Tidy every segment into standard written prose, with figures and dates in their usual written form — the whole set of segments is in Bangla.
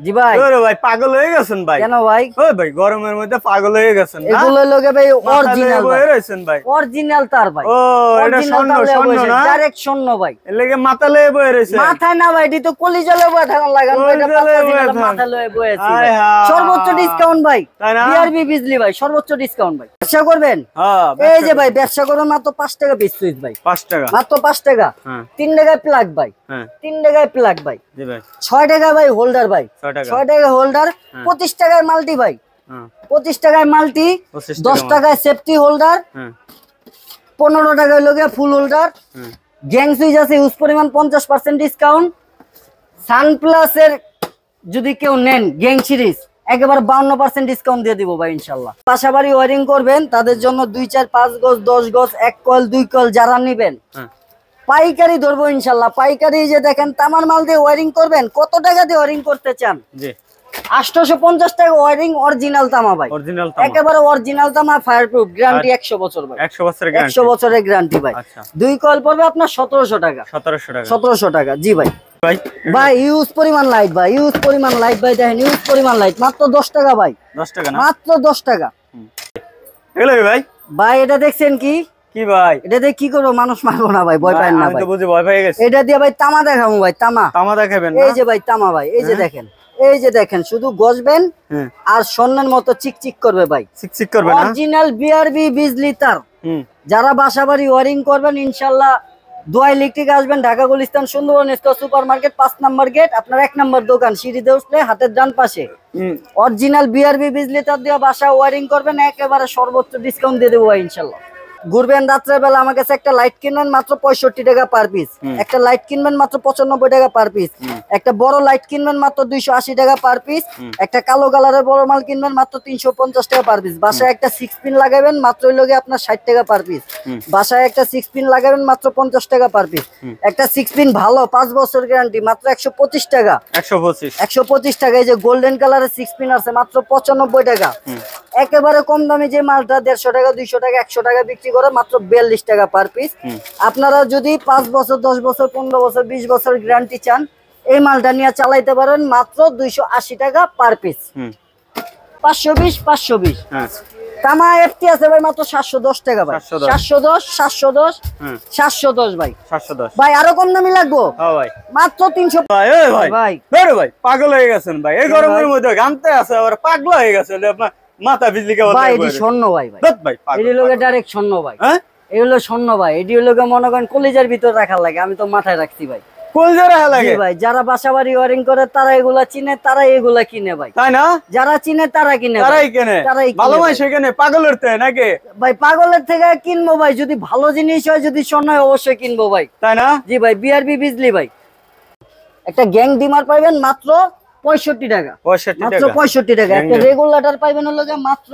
জি ভাই। ওরে ভাই পাগল হয়ে গেছেন ভাই। কেন ভাই? ওই ভাই গরমের মধ্যে পাগল হয়ে গেছেন না? এগুলো লগে ভাই অরিজিনাল বয়ে রইছেন ভাই। অরিজিনাল তার ভাই। ও এটা স্বর্ণ না? ডাইরেক্ট স্বর্ণ ভাই। এর লাগি মাথা লয়ে বয়ে রইছে। মাথা না ভাই, এটি তো কলিজা লয়ে বয়ে থাকার লাগান ভাই, এটা মাথা লয়ে বয়েছি ভাই। সর্বোচ্চ ডিসকাউন্ট ভাই। বিআরবি বিজলি ভাই, সর্বোচ্চ ডিসকাউন্ট ভাই। ব্যবসা করবেন? হ্যাঁ। এই যে ভাই ব্যবসা করবেন মাত্র 5 টাকা পিস সুইচ ভাই। 5 টাকা। মাত্র 5 টাকা। 3 টাকায় প্লাগ ভাই। 3 টাকায় প্লাগ ভাই। জি ভাই। 6 টাকা ভাই হোল্ডার ভাই। 6 টাকা হোল্ডার। 25 টাকায় মাল্টি ভাই। 25 টাকায় মাল্টি। 10 টাকায় সেফটি হোল্ডার। 15 টাকায় লগে ফুল হোল্ডার। গ্যাং সুইচ আছে ইউজ পরিমাণ 50% ডিসকাউন্ট। সানপ্লাস এর যদি কেউ নেন গ্যাং সিরিজ একেবারে 52% ডিসকাউন্ট দিয়ে দিব ভাই ইনশাআল্লাহ। পাশাপাশি ওয়ারিং করবেন তাদের জন্য 2 4 5 গজ 10 গজ 1 কয়েল 2 কয়েল যারা নেবেন পাইকারি ধরবো ইনশাআল্লাহ। পাইকারি যে দেখেন তামার মাল দিয়ে ওয়ারিং করবেন, কত টাকা দিয়ে ওয়ারিং করতে চান? জি 850 টাকা ওয়ারিং, অরিজিনাল তামা ভাই। অরিজিনাল তামা, একেবারে অরিজিনাল তামা, ফায়ারপ্রুফ, গ্যারান্টি 100 বছর ভাই। 100 বছরের গ্যারান্টি, 100 বছরের গ্যারান্টি ভাই। আচ্ছা 2 কয়েল পড়বে আপনার 1700 টাকা। 1700 টাকা জি ভাই। ভাই ইউজ পরিমাণ লাইট ভাই, ইউজ পরিমাণ লাইট ভাই, দেখেন ইউজ পরিমাণ লাইট মাত্র 10 টাকা ভাই। 10 টাকা না, মাত্র 10 টাকা। এগুলো ভাই ভাই এটা দেখছেন কি কি ভাই? এটা দিয়ে কি করবো? মানুষ মারবো না ভাই, ভয় পায় না ভাই। আমি তো বুঝি ভয় পেয়ে গেছি। এটা দিয়ে ভাই তামা দেখাবো ভাই, তামা দেখাবেন না? এই যে ভাই তামা ভাই, এই যে দেখেন, এই যে দেখেন, শুধু গজবেন আর স্বর্ণের মতো চিকচিক করবে ভাই, চিকচিক করবে না। অরিজিনাল বিআরবি বিজলি তার। যারা বাসাবাড়ি ওয়ারিং করবেন ইনশাআল্লাহ দোয়া ইলেকট্রিক আসবেন, Dhaka Gulistan Sundarban square super market 5 নম্বর গেট, আপনার 1 নম্বর দোকান, সিঁড়িতে উঠলে হাতের ডান পাশে। অরিজিনাল বিআরবি বিজলি তার দিয়ে বাসা ওয়ারিং করবেন, একেবারে সর্বোচ্চ ডিসকাউন্ট দিয়ে দেবো ইনশাআল্লাহ। ঘুরবেন রাত্রে বেলা আমার কাছে একটা লাইট কিনবেন মাত্র 65 টাকা পার পিস, একটা লাইট কিনবেন মাত্র 95 টাকা পার পিস, একটা বড় লাইট কিনবেন মাত্র 280 টাকা পার পিস, একটা কালো কালারের বড় মাল কিনবেন মাত্র 350 টাকা পার পিস। বাসায় একটা 6 পিন লাগাবেন মাত্র লগে আপনার 60 টাকা পার পিস। বাসায় একটা 6 পিন লাগাবেন মাত্র 50 টাকা পার পিস। একটা 6 পিন ভালো 5 বছর গ্যারান্টি মাত্র 125 টাকা। 125 টাকা। এই যে গোল্ডেন কালারের 6 পিন আছে মাত্র 95 টাকা। একেবারে কম দামে যে মালটা 150 টাকা 200 টাকা 100 টাকা বিক্রি করে মাত্র 42 টাকা পার পিস। আপনারা যদি 5 বছর 10 বছর 15 বছর 20 বছর গ্যারান্টি চান এই মালটা নিয়ে চালাইতে পারেন মাত্র 280 টাকা পার পিস। 520 তামা এফটি আছে ভাই মাত্র 710 টাকা ভাই। 710 ভাই। 710 ভাই আরো কম দামি লাগবো? হ্যাঁ ভাই মাত্র 300 ভাই। ভাই ভাই ভাই পাগল হয়ে গেছেন ভাই, এই গরমের মধ্যে ঘামতে আছে আবার পাগল হয়ে গেছে আপনার মাথা বিজলি কে ভাই। এটি স্বর্ণ ভাই, ভাই এটি লোকে ডাইরেক্ট স্বর্ণ ভাই। হ্যাঁ এই হলো স্বর্ণ ভাই, এটি লোকে মনে করেন কলিজার ভিতর রাখার লাগে, আমি তো মাথায় রাখছি ভাই। কলিজা রাখা লাগে ভাই। যারা বাসাবাড়ি ওয়ারিং করে তারা এগুলা চিনে, তারা এগুলা কিনে ভাই, তাই না? যারা চিনে তারা কিনে, তারাই কিনে, ভালো ভাই সেখানে পাগলের থেকে নাকি ভাই? পাগলের থেকে কিনবো ভাই, যদি ভালো জিনিস হয়, যদি স্বর্ণ হয় অবশ্যই কিনবো ভাই, তাই না? জি ভাই। বিআরবি বিজলি ভাই। একটা গ্যাং ডিমার পাইবেন মাত্র 65 টাকা। মাত্র 65 টাকা। একটা রেগুলেটর পাইবেন হলো মাত্র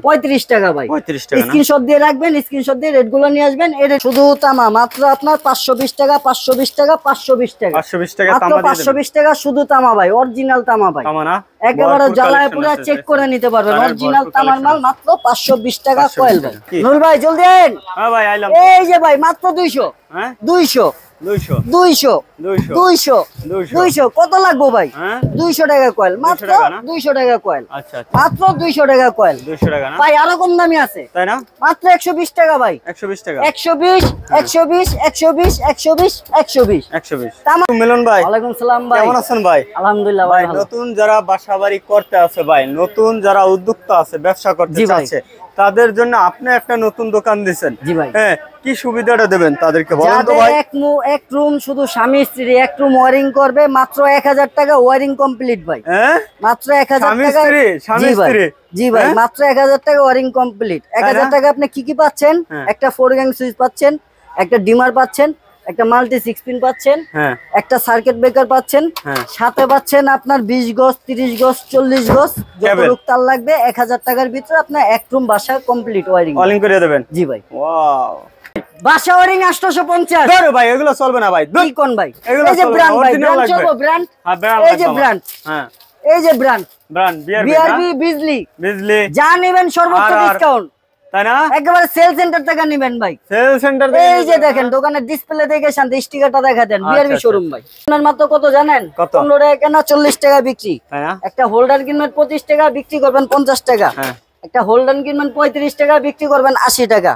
35 টাকা ভাই। 35 টাকা। স্ক্রিনশট দিয়ে রাখবেন, স্ক্রিনশট দিয়ে রেট গুলো নিয়ে আসবেন। এর শুধু তামা মাত্র আপনার 520 টাকা 520 টাকা 520 টাকা 520 টাকা তামা দিয়ে 520 টাকা শুধু তামা ভাই, অরিজিনাল তামা ভাই, তামা না? একেবারে জ্বালায় পুরো চেক করে নিতে পারবেন, অরিজিনাল তামার মাল মাত্র 520 টাকা কয়েল ভাই। নূর ভাই জলদি আইন। হ্যাঁ ভাই আইলাম। এই যে ভাই মাত্র 200। হ্যাঁ 200 কত লাগবো ভাই? 200 টাকা কয়েল, মাত্র 200 টাকা কয়েল। আচ্ছা মাত্র 200 টাকা কয়েল। 200 টাকা না ভাই, আরো কম দামি আছে, তাই না? মাত্র 120 টাকা ভাই। 120 টাকা। 120 তামা। মিলন ভাই ওয়ালাইকুম সালাম ভাই, কেমন আছেন ভাই? আলহামদুলিল্লাহ ভাই। নতুন যারা বাসাবাড়ি করতে আছে ভাই, নতুন যারা উদ্যোক্তা আছে ব্যবসা করতে চাচ্ছে তাদের জন্য আপনি একটা নতুন দোকান দিবেন। জি ভাই। হ্যাঁ কি সুবিধাটা দেবেন তাদেরকে বলেন তো ভাই? এক রুম শুধু স্বামী স্ত্রী, এক রুম ওয়ারিং করবে মাত্র 1000 টাকা ওয়ারিং কমপ্লিট ভাই। হ্যাঁ মাত্র 1000 টাকা। স্বামী স্ত্রী জি ভাই, মাত্র 1000 টাকা ওয়ারিং কমপ্লিট। 1000 টাকা আপনি কি কি পাচ্ছেন? একটা 4 গ্যাং সুইচ পাচ্ছেন, একটা ডিমার পাচ্ছেন, একটা মাল্টি 6 পিন পাচ্ছেন, একটা সার্কিট ব্রেকার পাচ্ছেন, সাথে পাচ্ছেন আপনার 20 গজ 30 গজ 40 গজ যতটুকু তার লাগবে। 1000 টাকার ভিতরে আপনার এক রুম বাসা কমপ্লিট ওয়ারিং করে দেবেন। জি ভাই। ওয়াও বাসা ওয়ারিং 850। আরে ভাই এগুলো চলবে না ভাই, কি কোন ভাই? এই যে ব্র্যান্ড ভাই, ব্র্যান্ড চলবে, ব্র্যান্ড। হ্যাঁ ব্র্যান্ড, এই যে ব্র্যান্ড। হ্যাঁ এই যে ব্র্যান্ড বিআরবি বিজলি যা নেবেন সর্বোচ্চ ডিসকাউন্ট। তাই না? একেবারে সেল সেন্টার থেকে নিবেন ভাই। সেল সেন্টার এই যে দেখেন দোকানের ডিসপ্লে দেখে শান্তি স্টিকারটা দেখা দেন, বিআরবি শোরুম ভাই। আপনার মাত্র কত জানেন? 15 টাকা কেনা 40 টাকা বিক্রি। তাই না? একটা হোল্ডার কিনবেন 25 টাকা, বিক্রি করবেন 50 টাকা। একটা হোল্ডার কিনবেন 35 টাকা, বিক্রি করবেন 80 টাকা।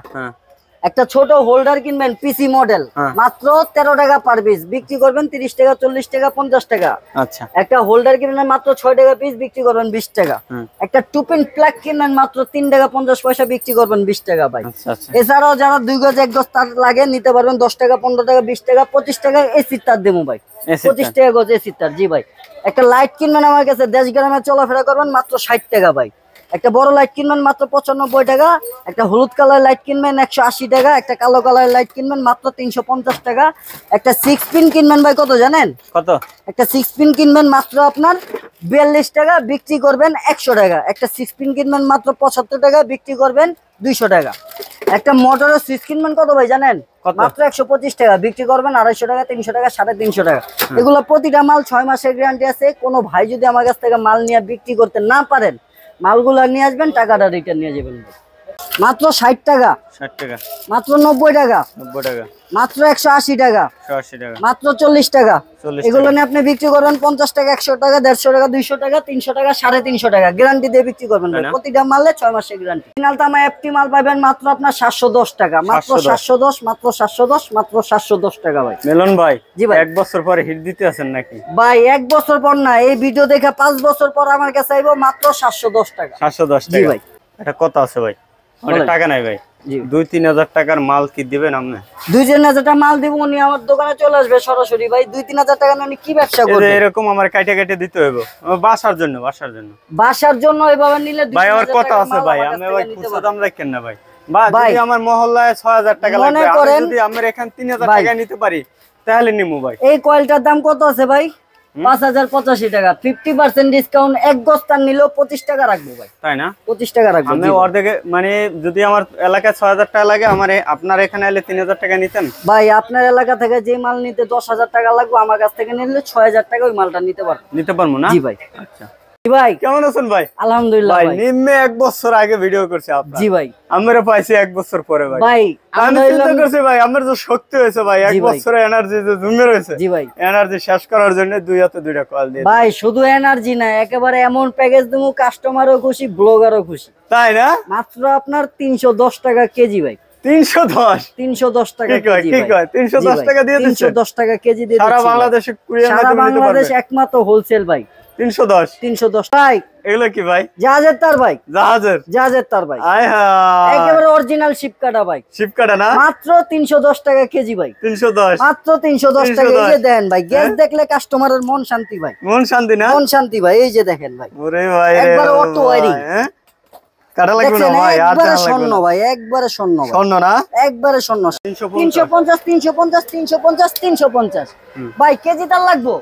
একটা ছোট হোল্ডার কিনবেন পিসি মডেল, মাত্র 13 টাকা পার পিস, বিক্রি করবেন 30 টাকা, 40 টাকা, 50 টাকা। আচ্ছা। একটা হোল্ডার কিনবেন মাত্র 6 টাকা পিস, বিক্রি করবেন 20 টাকা। একটা টুপিন প্লাগ কিনবেন মাত্র 3 টাকা 50 পয়সা, বিক্রি করবেন 20 টাকা ভাই। এছাড়াও যারা 2 গজ 1 গজ তার লাগে নিতে পারবেন 10 টাকা, 15 টাকা, 20 টাকা, 25 টাকা এসি তার দেবো ভাই। 25 টাকা গজ এসি তার, জি ভাই। একটা লাইট কিনবেন আমার কাছে, দেশ গ্রামে চলাফেরা করবেন মাত্র 60 টাকা ভাই। একটা বড় লাইট কিনবেন মাত্র 95 টাকা। একটা হলুদ কালার লাইট কিনবেন 180 টাকা। একটা কালো কালার লাইট কিনবেন মাত্র 350 টাকা। একটা 6 পিন কিনবেন ভাই কত জানেন? কত? একটা 6 পিন কিনবেন মাত্র আপনার 42 টাকা, বিক্রি করবেন 100 টাকা। একটা 6 পিন কিনবেন মাত্র 75 টাকা, বিক্রি করবেন 200 টাকা। একটা মোটরের সুইচ কিনবেন কত ভাই জানেন? মাত্র 125 টাকা, বিক্রি করবেন 250 টাকা, 300 টাকা, 350 টাকা। এগুলো প্রতিটা মাল 6 মাসের গ্যারান্টি আছে। কোনো ভাই যদি আমার কাছ থেকে মাল নিয়ে বিক্রি করতে না পারেন, মালগুলো নিয়ে আসবেন, টাকাটা রিটার্ন নিয়ে যাবেন। মাত্র 60 টাকা, 60 টাকা, মাত্র 90 টাকা, 90 টাকা, মাত্র 180 টাকা, 180 টাকা, মাত্র 40 টাকা। এগুলো নিয়ে আপনি বিক্রি করবেন 50 টাকা, 100 টাকা, 150 টাকা, 200 টাকা, 300 টাকা, 350 টাকা। গ্যারান্টি দিয়ে বিক্রি করবেন প্রতিটা মালে 6 মাসের গ্যারান্টি। ফিনাল তামা এফটি মাল পাবেন মাত্র আপনার 710 টাকা, মাত্র 710, মাত্র 710, মাত্র 710 টাকা ভাই। মিলন ভাই, জি ভাই, 1 বছর পরে হিট দিতে আছেন নাকি ভাই? 1 বছর পর না, এই ভিডিও দেখে 5 বছর পর আমার কাছে আইবো মাত্র 710 টাকা। 710 টাকা, জি ভাই। এটা কত আছে ভাই? অনেক টাকা নাই ভাই। 2-3 হাজার টাকার মাল কি দিবেন আপনি? 2-3 হাজার টাকা মাল দিব, উনি আমার দোকানে চলে আসবে সরাসরি ভাই। 2-3 হাজার টাকা নিয়ে কি ব্যবসা করবে? এরকম আমার কাইটা কেটে দিতে হইব বাসার জন্য, বাসার জন্য, বাসার জন্য এভাবে নিলে ভাই আমার কথা আছে ভাই। আমি ভাই খুচরা দাম রাখেন না ভাই। যদি আমার মহল্লায় 6000 টাকা লাগবে, আমি যদি আমার এখান 3000 টাকা নিতে পারি তাহলে নিমু ভাই। এই কয়েলটার দাম কত আছে ভাই? 5085 টাকা। 50% ডিসকাউন্ট, 1 গজ তার নিলেও 25 টাকা রাখবো ভাই। তাই না? 25 টাকা রাখবো। আমি অর্ধেক, মানে যদি আমার এলাকায় 6000 টাকা লাগে, আমার আপনার এখানে এলে 3000 টাকা নিতেন ভাই। আপনার এলাকা থেকে যে মাল নিতে 10000 টাকা লাগবে, আমার কাছ থেকে নিলে 6000 টাকা ওই মালটা নিতে পারবো না? জি ভাই। আচ্ছা ভাই, কেমন আছেন ভাই? আলহামদুলিল্লাহ ভাই। নিম্নে 1 বছর আগে ভিডিও করছি আপনার। জি ভাই। আমরা পাইছি 1 বছর পরে ভাই। ভাই আমি চিন্তা করছি ভাই, আমার যে শক্তি হয়েছে ভাই, 1 বছরে এনার্জি যে জমে রয়েছে। জি ভাই। এনার্জি শেষ করার জন্য 2 হাতে 2টা কল দিয়ে ভাই। শুধু এনার্জি না, একেবারে এমন প্যাকেজ দেবো কাস্টমারও খুশি, ব্লগারও খুশি। তাই না? মাত্র আপনার 310 টাকা কেজি ভাই। 310 টাকা কেজি। কি কয়? 310 টাকা দিয়ে দিচ্ছেন? 310 টাকা কেজি দিয়ে দিচ্ছি। সারা বাংলাদেশে কুরিয়ার মাধ্যমে নিতে পারবেন। সারা বাংলাদেশ একমাত্র হোলসেল ভাই। 310 ভাই। এগুলো কি ভাই? জাহাজের তার ভাই। জাহাজের তার ভাই। আয় হায়, একেবারে অরিজিনাল শিপ কাটা ভাই। শিপ কাটা না? মাত্র 310 টাকা কেজি ভাই। 310, মাত্র 310 টাকা। এই যে দেন ভাই, গ্যাস দেখলে কাস্টমারের মন শান্তি ভাই। মন শান্তি না? মন শান্তি ভাই। এই যে দেখেন ভাই, ওরে ভাই, একবার অটো ওয়্যারিং। কাটা লাগবে না ভাই, একবারে স্বর্ণ ভাই, একবারে স্বর্ণ ভাই। স্বর্ণ না? একবারে স্বর্ণ। 350, 350, 350, 350 ভাই। কেজি তার লাগবো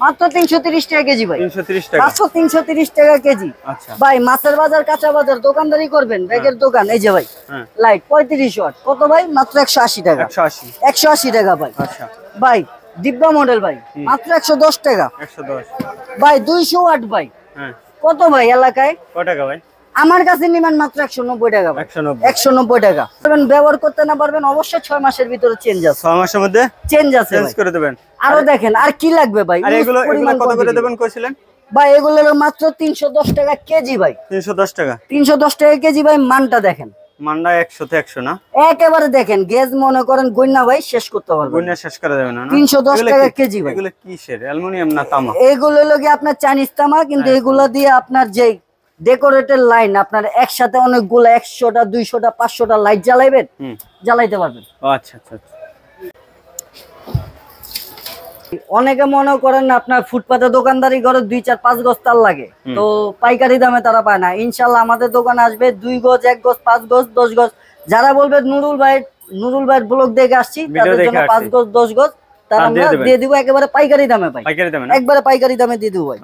মাত্র 330 টাকা কেজি ভাই। 330 টাকা, মাত্র 330 টাকা কেজি। আচ্ছা ভাই, মাছের বাজার, কাঁচা বাজার, দোকানদারি করবেন, ব্যাগের দোকান। এই যে ভাই লাইট 35 ওয়াট, কত ভাই? মাত্র 180 টাকা। 180 টাকা ভাই। আচ্ছা ভাই, ডিব্বা মডেল ভাই, মাত্র 110 টাকা। 110 ভাই। 200 ওয়াট ভাই, কত ভাই এলাকায়? কত টাকা ভাই? আমার কাছে নিবেন মাত্র 190 টাকা। 190 টাকা। ব্যবহার করতে না পারবেন অবশ্যই 6 মাসের ভিতরে চেঞ্জ আছে। 6 মাসের মধ্যে চেঞ্জ আছে, চেঞ্জ করে দেবেন। আরো দেখেন আর কি লাগবে ভাই? আর এগুলো কত করে দেবেন কইছিলেন ভাই? এগুলো মাত্র 310 টাকা কেজি ভাই। 310 টাকা, 310 টাকা কেজি ভাই। মানটা দেখেন, মানটা 100 তে 100 না? একেবারে দেখেন, গেজ মনে করেন গন্যা ভাই শেষ করতে পারবেন। গন্যা শেষ করা যাবে না। 310 টাকা কেজি ভাই। এগুলো কিসের? অ্যালুমিনিয়াম না তামা? এগুলো লাগে আপনার চাইনিজ তামা, কিন্তু এগুলো দিয়ে আপনার যে ডেকোরেটেড লাইন, আপনার একসাথে অনেকগুলো 100টা 200টা 500টা লাইট জ্বালাইবেন, জ্বালাইতে পারবেন। আচ্ছা আচ্ছা। অনেকে মনে করেন না আপনার ফুটপাতে দোকানদারি করে 2-4-5 গজ তার লাগে, তো পাইকারি দামে তারা পায় না। ইনশাল্লাহ আমাদের দোকানে আসবে 2 গজ, 1 গজ, 5 গজ, 10 গজ। যারা বলবে নুরুল ভাই ব্লগ দেখে আসছি, তাদের জন্য 5 গজ 10 গজ তার আমরা দিয়ে দিব একেবারে পাইকারি দামে ভাই। একবারে পাইকারি দামে দিয়ে দিব ভাই।